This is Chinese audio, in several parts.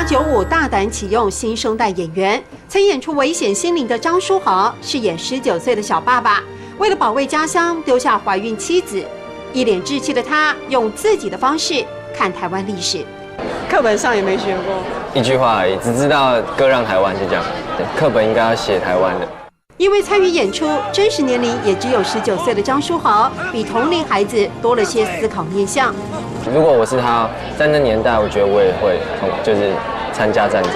1895大胆启用新生代演员，曾演出危险心灵的张书豪饰演19岁的小爸爸，为了保卫家乡，丢下怀孕妻子。一脸稚气的他，用自己的方式看台湾历史。课本上也没学过，一句话而已，只知道割让台湾就这样。课本应该要写台湾的。因为参与演出，真实年龄也只有19岁的张书豪，比同龄孩子多了些思考面向。如果我是他，在那年代，我觉得我也会就是参加战争。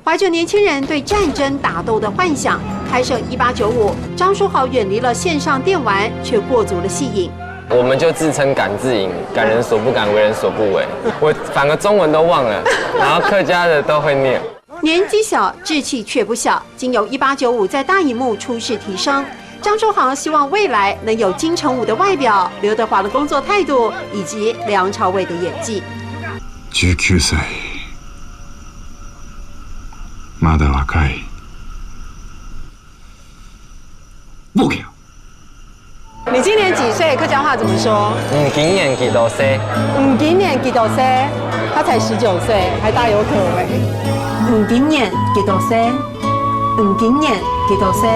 怀着年轻人对战争打斗的幻想，开设1895，张书豪远离了线上电玩，却过足了戏瘾。我们就自称敢自营，敢人所不敢，为人所不为。我反而中文都忘了，然后客家的都会念。年纪小，志气却不小。经由1895在大荧幕出世提升，张书豪希望未来能有金城武的外表、刘德华的工作态度，以及梁朝伟的演技。19歳、まだ若い。ボケ。你今年几岁？客家话怎么说？今年几多岁？今年几多岁？他才19岁，还大有可为。今年几多岁？今年几多岁？